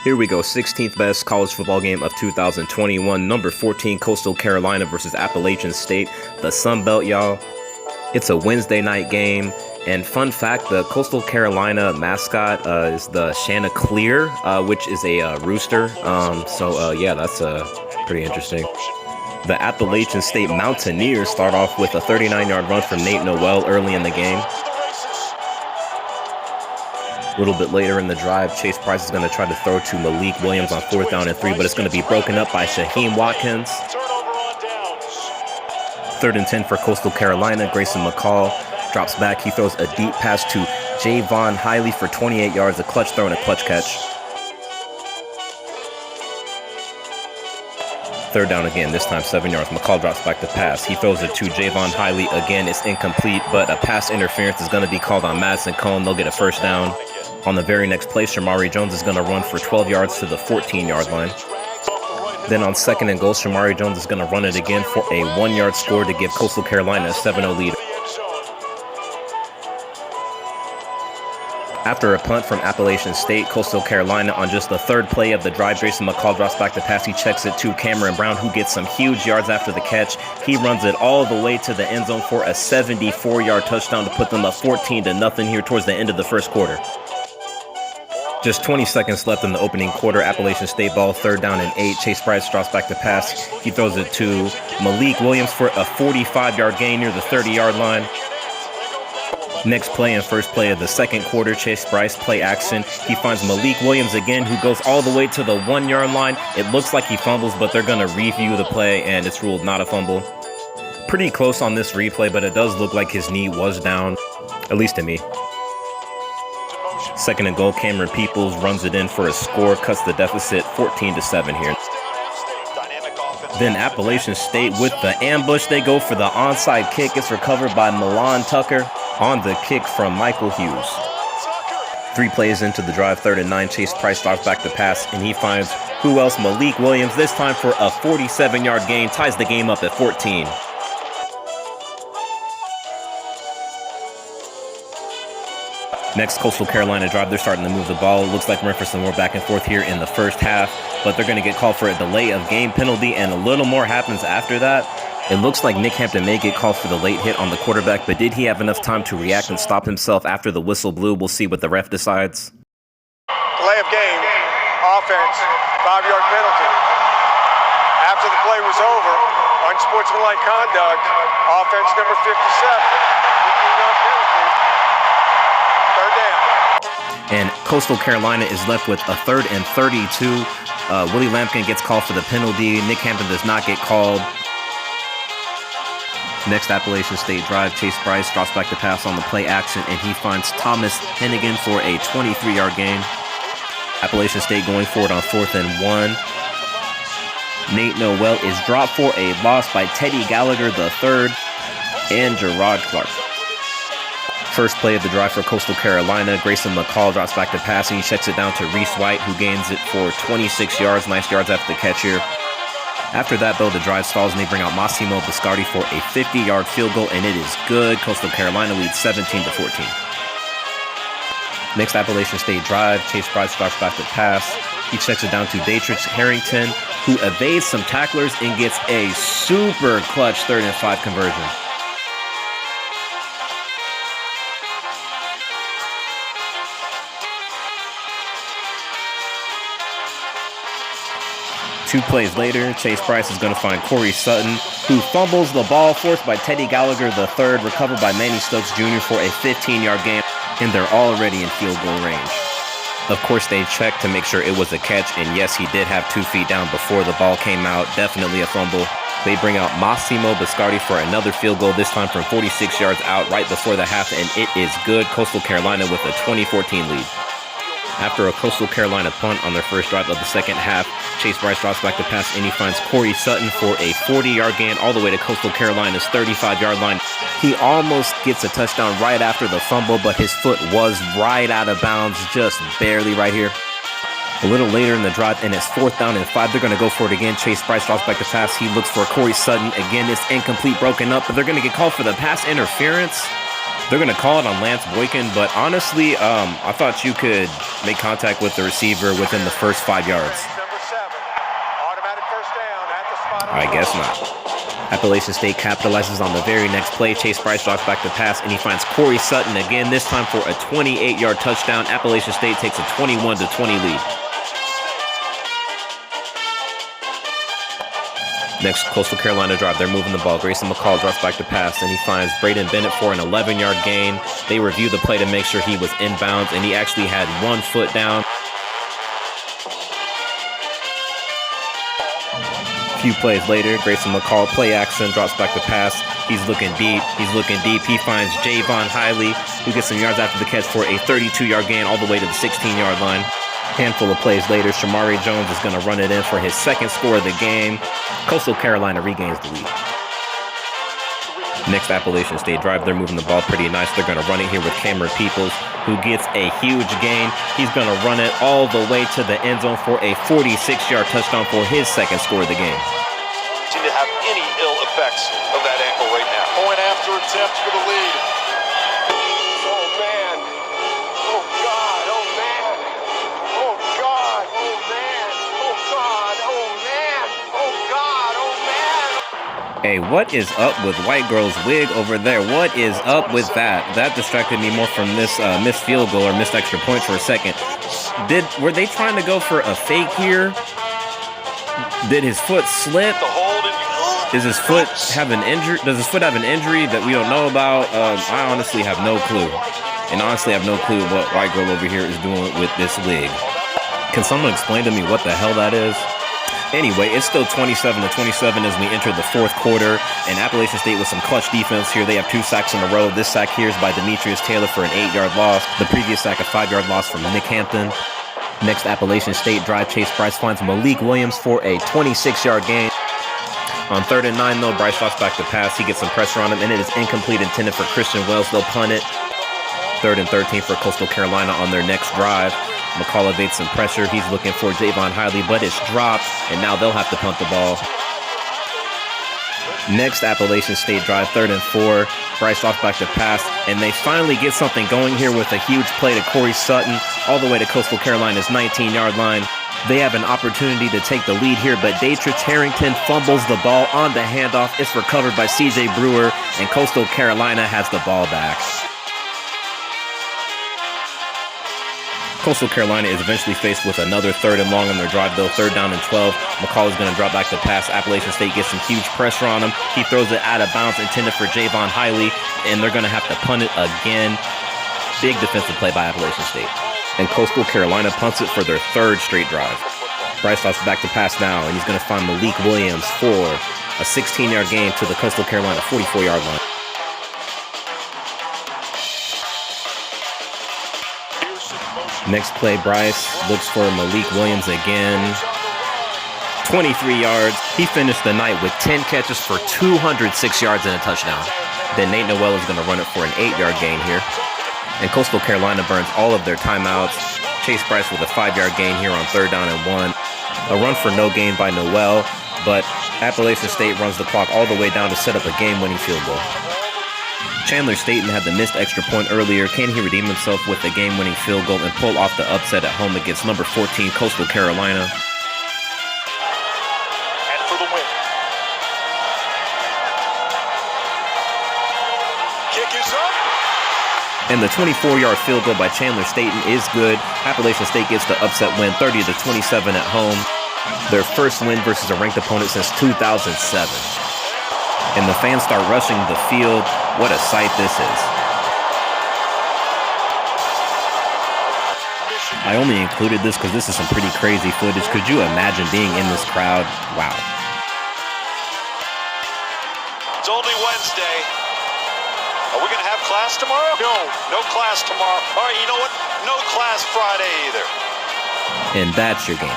Here we go, 16th best college football game of 2021. Number 14, Coastal Carolina versus Appalachian State. The Sun Belt, y'all. It's a Wednesday night game. And fun fact, the Coastal Carolina mascot is the Chanticleer, which is a rooster. Yeah, that's pretty interesting. The Appalachian State Mountaineers start off with a 39-yard run from Nate Noel early in the game. A little bit later in the drive, Chase Price is going to try to throw to Malik Williams on 4th down and 3, but it's going to be broken up by Shaheem Watkins. 3rd and 10 for Coastal Carolina. Grayson McCall drops back. He throws a deep pass to Javon Hiley for 28 yards, a clutch throw and a clutch catch. 3rd down again, this time 7 yards. McCall drops back to pass. He throws it to Javon Hiley. Again, it's incomplete, but a pass interference is going to be called on Madison Cone. They'll get a 1st down. On the very next play, Shamari Jones is going to run for 12 yards to the 14-yard line. Then on 2nd and goal, Shamari Jones is going to run it again for a 1-yard score to give Coastal Carolina a 7-0 lead. After a punt from Appalachian State, Coastal Carolina on just the 3rd play of the drive, Grayson McCall drops back to pass. He checks it to Cameron Brown, who gets some huge yards after the catch. He runs it all the way to the end zone for a 74-yard touchdown to put them up 14-0 here towards the end of the first quarter. Just 20 seconds left in the opening quarter. Appalachian State ball, 3rd down and 8. Chase Price drops back to pass. He throws it to Malik Williams for a 45-yard gain near the 30-yard line. Next play and first play of the second quarter, Chase Price play action. He finds Malik Williams again, who goes all the way to the 1-yard line. It looks like he fumbles, but they're going to review the play, and it's ruled not a fumble. Pretty close on this replay, but it does look like his knee was down, at least to me. 2nd and goal, Cameron Peoples runs it in for a score, cuts the deficit 14-7 here. Then Appalachian State with the ambush. They go for the onside kick. It's recovered by Milan Tucker on the kick from Michael Hughes. 3 plays into the drive, 3rd and 9. Chase Price drops back to pass, and he finds who else? Malik Williams, this time for a 47-yard gain, ties the game up at 14. Next, Coastal Carolina drive. They're starting to move the ball. It looks like we're in for some more back and forth here in the first half, but they're going to get called for a delay of game penalty, and a little more happens after that. It looks like Nick Hampton may get called for the late hit on the quarterback, but did he have enough time to react and stop himself after the whistle blew? We'll see what the ref decides. Delay of game, offense, 5-yard penalty. After the play was over, unsportsmanlike conduct, offense number 57, 15-yard penalty, 3rd down. And Coastal Carolina is left with a 3rd and 32. Willie Lampkin gets called for the penalty. Nick Hampton does not get called. Next Appalachian State drive, Chase Price drops back to pass on the play action, and he finds Thomas Hennigan for a 23-yard gain. Appalachian State going forward on 4th and 1. Nate Noel is dropped for a loss by Teddy Gallagher III and Gerard Clark. First play of the drive for Coastal Carolina, Grayson McCall drops back to pass, and he checks it down to Reese White, who gains it for 26 yards. Nice yards after the catch here. After that, though, the drive stalls, and they bring out Massimo Biscardi for a 50-yard field goal, and it is good. Coastal Carolina leads 17-14. Next Appalachian State drive, Chase Price drops back to pass. He checks it down to Daytrich Harrington, who evades some tacklers and gets a super clutch 3rd and 5 conversion. Two plays later, Chase Price is going to find Corey Sutton, who fumbles the ball, forced by Teddy Gallagher III, recovered by Manny Stokes Jr. for a 15-yard gain, and they're already in field goal range. Of course, they checked to make sure it was a catch, and yes, he did have 2 feet down before the ball came out. Definitely a fumble. They bring out Massimo Biscardi for another field goal, this time from 46 yards out right before the half, and it is good. Coastal Carolina with a 20-14 lead. After a Coastal Carolina punt on their first drive of the second half, Chase Price drops back to pass, and he finds Corey Sutton for a 40-yard gain all the way to Coastal Carolina's 35-yard line. He almost gets a touchdown right after the fumble, but his foot was right out of bounds, just barely right here. A little later in the drive, and it's 4th down and 5. They're going to go for it again. Chase Price drops back to pass. He looks for Corey Sutton. Again, it's incomplete, broken up, but they're going to get called for the pass interference. They're going to call it on Lance Boykin, but honestly, I thought you could make contact with the receiver within the first 5 yards. I guess not. Appalachian State capitalizes on the very next play. Chase Bryce drops back to pass, and he finds Corey Sutton again, this time for a 28-yard touchdown. Appalachian State takes a 21-20 lead. Next, Coastal Carolina drive. They're moving the ball. Grayson McCall drops back to pass, and he finds Braden Bennett for an 11-yard gain. They review the play to make sure he was inbounds, and he actually had 1 foot down. A few plays later, Grayson McCall, play action, drops back to pass. He's looking deep. He finds Javon Hiley, who gets some yards after the catch for a 32-yard gain all the way to the 16-yard line. Handful of plays later, Shamari Jones is going to run it in for his second score of the game. Coastal Carolina regains the lead. Next, Appalachian State drive. They're moving the ball pretty nice. They're going to run it here with Cameron Peoples, who gets a huge gain. He's going to run it all the way to the end zone for a 46-yard touchdown for his second score of the game. Seem to have any ill effects of that ankle right now. Point after attempt for the lead. Oh, man. Oh, God. Oh, man. Oh, God. Oh, man. Oh, God. Oh, man. Oh, God. Oh, man. Hey, what is up with White Girl's wig over there? What is up with that? That distracted me more from this missed field goal or missed extra point for a second. Were they trying to go for a fake here? Did his foot slip? Does his foot have an injury? Does his foot have an injury that we don't know about? I honestly have no clue. And honestly, I have no clue what White Girl over here is doing with this wig. Can someone explain to me what the hell that is? Anyway, it's still 27-27 as we enter the fourth quarter, and Appalachian State with some clutch defense here. They have 2 sacks in a row. This sack here is by Demetrius Taylor for an 8-yard loss. The previous sack, a 5-yard loss from Nick Hampton. Next, Appalachian State drive. Chase Bryce finds Malik Williams for a 26-yard gain. On 3rd and 9, though, Bryce drops back to pass. He gets some pressure on him, and it is incomplete, intended for Christian Wells. They'll punt it. 3rd and 13 for Coastal Carolina on their next drive. McCall evades some pressure. He's looking for Javon Hiley, but it's dropped, and now they'll have to punt the ball. Next, Appalachian State drive, 3rd and 4. Bryce drops back to pass, and they finally get something going here with a huge play to Corey Sutton, all the way to Coastal Carolina's 19-yard line. They have an opportunity to take the lead here, but Datrich Harrington fumbles the ball on the handoff. It's recovered by C.J. Brewer, and Coastal Carolina has the ball back. Coastal Carolina is eventually faced with another 3rd and long on their drive, though. 3rd down and 12. McCall is going to drop back to pass. Appalachian State gets some huge pressure on him. He throws it out of bounds, intended for Javon Hiley, and they're going to have to punt it again. Big defensive play by Appalachian State. And Coastal Carolina punts it for their 3rd straight drive. Bryce drops back to pass now, and he's going to find Malik Williams for a 16-yard gain to the Coastal Carolina 44-yard line. Next play, Bryce looks for Malik Williams again. 23 yards. He finished the night with 10 catches for 206 yards and a touchdown. Then Nate Noel is going to run it for an 8-yard gain here. And Coastal Carolina burns all of their timeouts. Chase Bryce with a 5-yard gain here on 3rd down and 1. A run for no gain by Noel, but Appalachian State runs the clock all the way down to set up a game-winning field goal. Chandler Staten had the missed extra point earlier. Can he redeem himself with the game-winning field goal and pull off the upset at home against number 14, Coastal Carolina? And for the win. Kick is up. And the 24-yard field goal by Chandler Staten is good. Appalachian State gets the upset win, 30-27 at home. Their first win versus a ranked opponent since 2007. And the fans start rushing the field. What a sight this is. I only included this because this is some pretty crazy footage. Could you imagine being in this crowd? Wow. It's only Wednesday. Are we going to have class tomorrow? No class tomorrow. All right, you know what? No class Friday either. And that's your game.